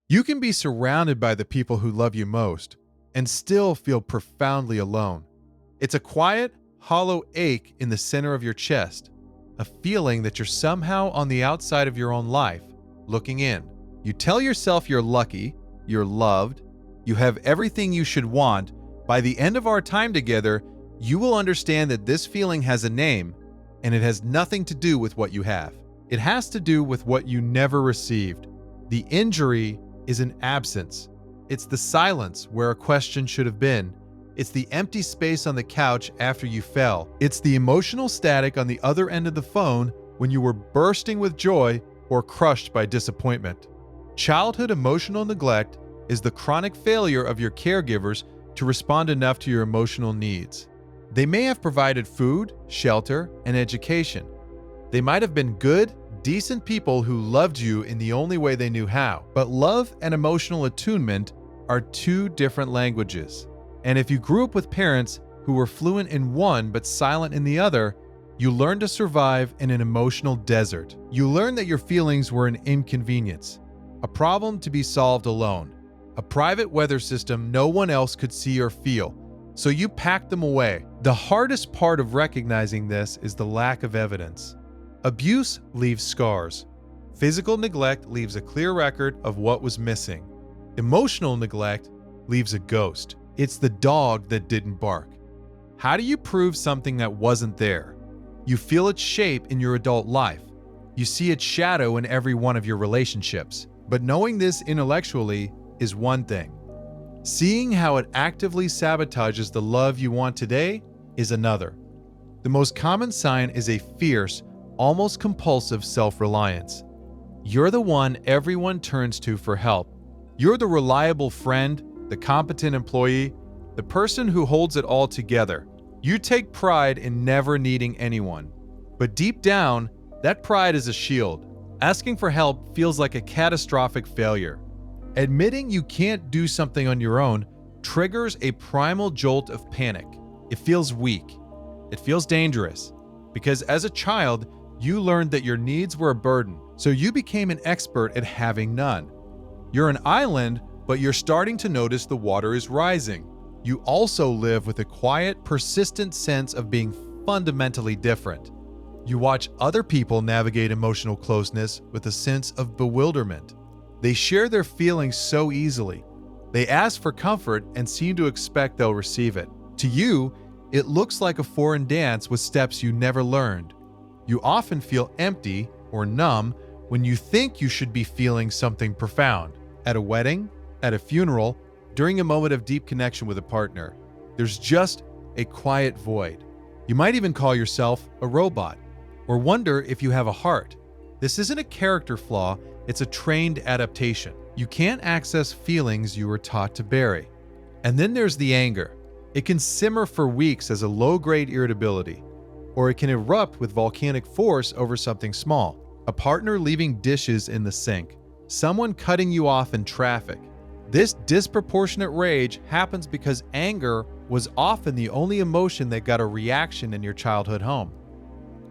You can be surrounded by the people who love you most and still feel profoundly alone. It's a quiet, hollow ache in the center of your chest, a feeling that you're somehow on the outside of your own life, looking in. You tell yourself you're lucky, you're loved, you have everything you should want. By the end of our time together, you will understand that this feeling has a name, and it has nothing to do with what you have. It has to do with what you never received. The injury is an absence. It's the silence where a question should have been. It's the empty space on the couch after you fell. It's the emotional static on the other end of the phone when you were bursting with joy or crushed by disappointment. Childhood emotional neglect is the chronic failure of your caregivers to respond enough to your emotional needs. They may have provided food, shelter, and education. They might have been good, decent people who loved you in the only way they knew how. But love and emotional attunement are two different languages. And if you grew up with parents who were fluent in one but silent in the other, you learn to survive in an emotional desert. You learn that your feelings were an inconvenience, a problem to be solved alone, a private weather system no one else could see or feel. So you packed them away. The hardest part of recognizing this is the lack of evidence. Abuse leaves scars. Physical neglect leaves a clear record of what was missing. Emotional neglect leaves a ghost. It's the dog that didn't bark. How do you prove something that wasn't there? You feel its shape in your adult life. You see its shadow in every one of your relationships. But knowing this intellectually is one thing. Seeing how it actively sabotages the love you want today is another. The most common sign is a fierce, almost compulsive self-reliance. You're the one everyone turns to for help. You're the reliable friend, the competent employee, the person who holds it all together. You take pride in never needing anyone. But deep down, that pride is a shield. Asking for help feels like a catastrophic failure. Admitting you can't do something on your own triggers a primal jolt of panic. It feels weak. It feels dangerous. Because as a child, you learned that your needs were a burden, so you became an expert at having none. You're an island, but you're starting to notice the water is rising. You also live with a quiet, persistent sense of being fundamentally different. You watch other people navigate emotional closeness with a sense of bewilderment. They share their feelings so easily. They ask for comfort and seem to expect they'll receive it. To you, it looks like a foreign dance with steps you never learned. You often feel empty or numb when you think you should be feeling something profound. At a wedding, at a funeral, during a moment of deep connection with a partner, there's just a quiet void. You might even call yourself a robot, or wonder if you have a heart. This isn't a character flaw, it's a trained adaptation. You can't access feelings you were taught to bury. And then there's the anger. It can simmer for weeks as a low-grade irritability, or it can erupt with volcanic force over something small. A partner leaving dishes in the sink, someone cutting you off in traffic. This disproportionate rage happens because anger was often the only emotion that got a reaction in your childhood home.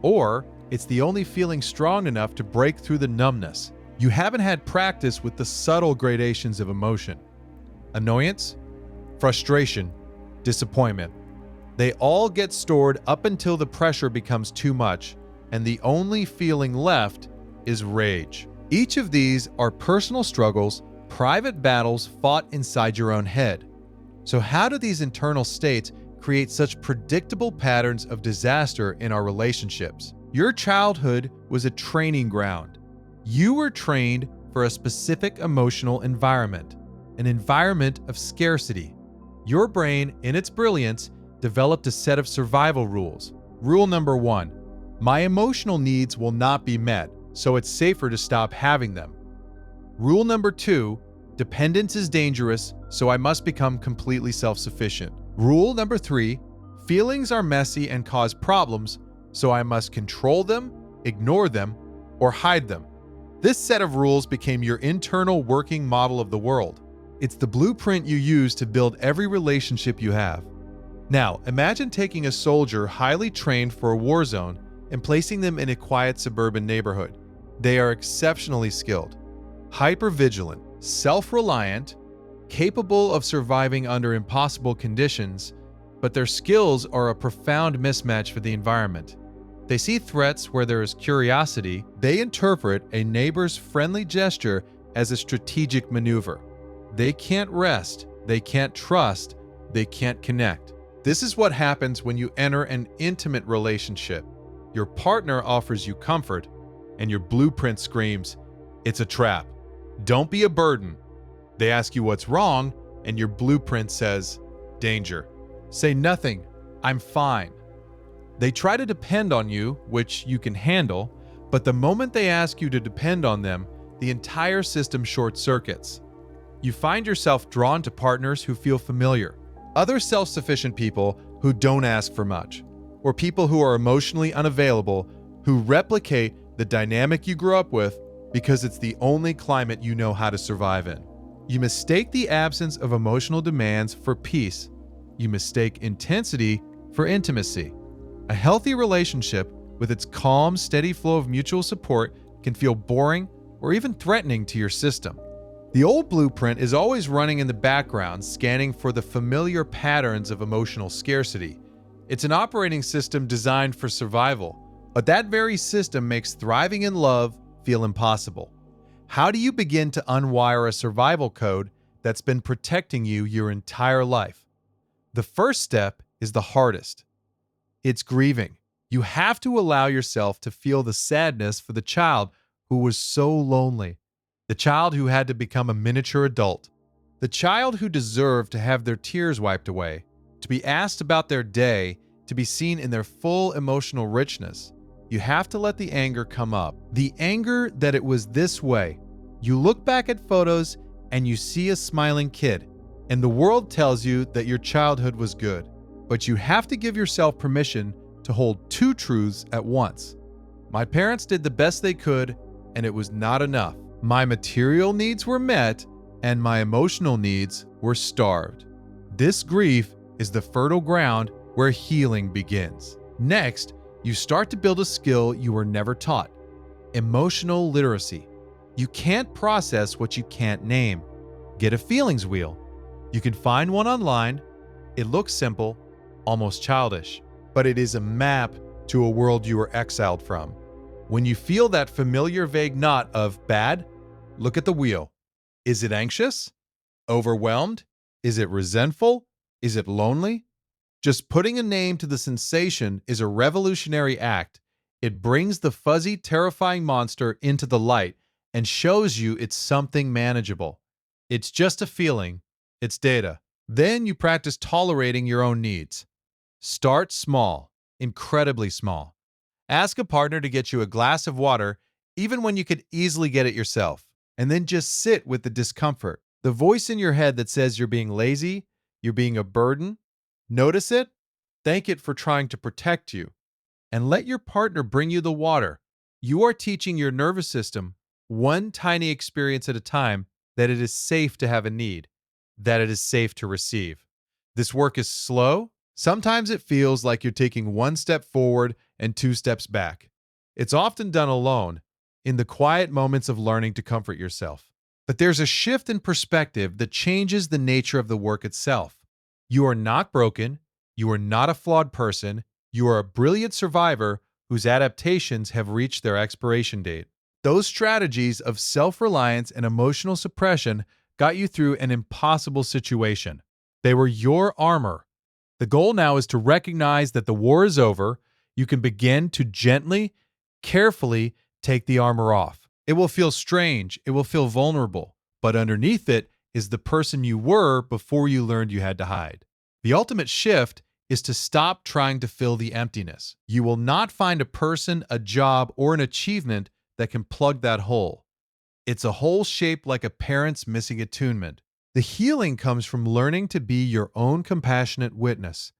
Or it's the only feeling strong enough to break through the numbness. You haven't had practice with the subtle gradations of emotion. Annoyance, frustration, disappointment. They all get stored up until the pressure becomes too much, and the only feeling left is rage. Each of these are personal struggles, private battles fought inside your own head. So how do these internal states create such predictable patterns of disaster in our relationships? Your childhood was a training ground. You were trained for a specific emotional environment, an environment of scarcity. Your brain, in its brilliance, developed a set of survival rules. Rule number 1, my emotional needs will not be met, so it's safer to stop having them. Rule number 2, dependence is dangerous, so I must become completely self-sufficient. Rule number 3, feelings are messy and cause problems, so I must control them, ignore them, or hide them. This set of rules became your internal working model of the world. It's the blueprint you use to build every relationship you have. Now, imagine taking a soldier highly trained for a war zone and placing them in a quiet suburban neighborhood. They are exceptionally skilled, hyper-vigilant, self-reliant, capable of surviving under impossible conditions, but their skills are a profound mismatch for the environment. They see threats where there is curiosity. They interpret a neighbor's friendly gesture as a strategic maneuver. They can't rest, they can't trust, they can't connect. This is what happens when you enter an intimate relationship. Your partner offers you comfort, and your blueprint screams, "It's a trap. Don't be a burden." They ask you what's wrong, and your blueprint says, "Danger. Say nothing. I'm fine." They try to depend on you, which you can handle, but the moment they ask you to depend on them, the entire system short circuits. You find yourself drawn to partners who feel familiar, other self-sufficient people who don't ask for much, or people who are emotionally unavailable who replicate the dynamic you grew up with because it's the only climate you know how to survive in. You mistake the absence of emotional demands for peace. You mistake intensity for intimacy. A healthy relationship, with its calm, steady flow of mutual support, can feel boring or even threatening to your system. The old blueprint is always running in the background, scanning for the familiar patterns of emotional scarcity. It's an operating system designed for survival, but that very system makes thriving in love feel impossible. How do you begin to unwire a survival code that's been protecting you your entire life? The first step is the hardest. It's grieving. You have to allow yourself to feel the sadness for the child who was so lonely, the child who had to become a miniature adult, the child who deserved to have their tears wiped away, to be asked about their day, to be seen in their full emotional richness. You have to let the anger come up. The anger that it was this way. You look back at photos and you see a smiling kid, and the world tells you that your childhood was good. But you have to give yourself permission to hold two truths at once. My parents did the best they could, and it was not enough. My material needs were met, and my emotional needs were starved. This grief is the fertile ground where healing begins. Next, you start to build a skill you were never taught: emotional literacy. You can't process what you can't name. Get a feelings wheel. You can find one online. It looks simple, almost childish, but it is a map to a world you were exiled from. When you feel that familiar vague knot of bad, look at the wheel. Is it anxious? Overwhelmed? Is it resentful? Is it lonely? Just putting a name to the sensation is a revolutionary act. It brings the fuzzy, terrifying monster into the light and shows you it's something manageable. It's just a feeling. It's data. Then you practice tolerating your own needs. Start small, incredibly small. Ask a partner to get you a glass of water, even when you could easily get it yourself, and then just sit with the discomfort. The voice in your head that says you're being lazy, you're being a burden. Notice it, thank it for trying to protect you, and let your partner bring you the water. You are teaching your nervous system, one tiny experience at a time, that it is safe to have a need, that it is safe to receive. This work is slow. Sometimes it feels like you're taking one step forward and two steps back. It's often done alone, in the quiet moments of learning to comfort yourself. But there's a shift in perspective that changes the nature of the work itself. You are not broken. You are not a flawed person. You are a brilliant survivor whose adaptations have reached their expiration date. Those strategies of self-reliance and emotional suppression got you through an impossible situation. They were your armor. The goal now is to recognize that the war is over. You can begin to gently, carefully take the armor off. It will feel strange. It will feel vulnerable. But underneath it is the person you were before you learned you had to hide. The ultimate shift is to stop trying to fill the emptiness. You will not find a person, a job, or an achievement that can plug that hole. It's a hole shaped like a parent's missing attunement. The healing comes from learning to be your own compassionate witness.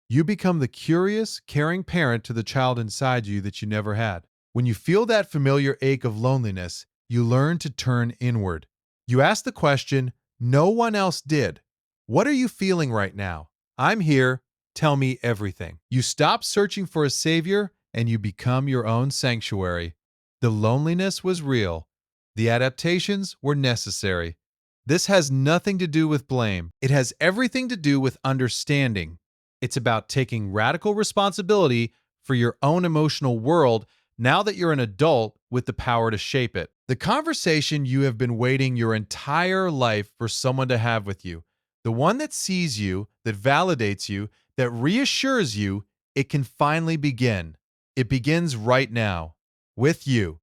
You become the curious, caring parent to the child inside you that you never had. When you feel that familiar ache of loneliness, you learn to turn inward. You ask the question no one else did. What are you feeling right now? I'm here. Tell me everything. You stop searching for a savior and you become your own sanctuary. The loneliness was real. The adaptations were necessary. This has nothing to do with blame. It has everything to do with understanding. It's about taking radical responsibility for your own emotional world now that you're an adult with the power to shape it. The conversation you have been waiting your entire life for someone to have with you, the one that sees you, that validates you, that reassures you, it can finally begin. It begins right now with you.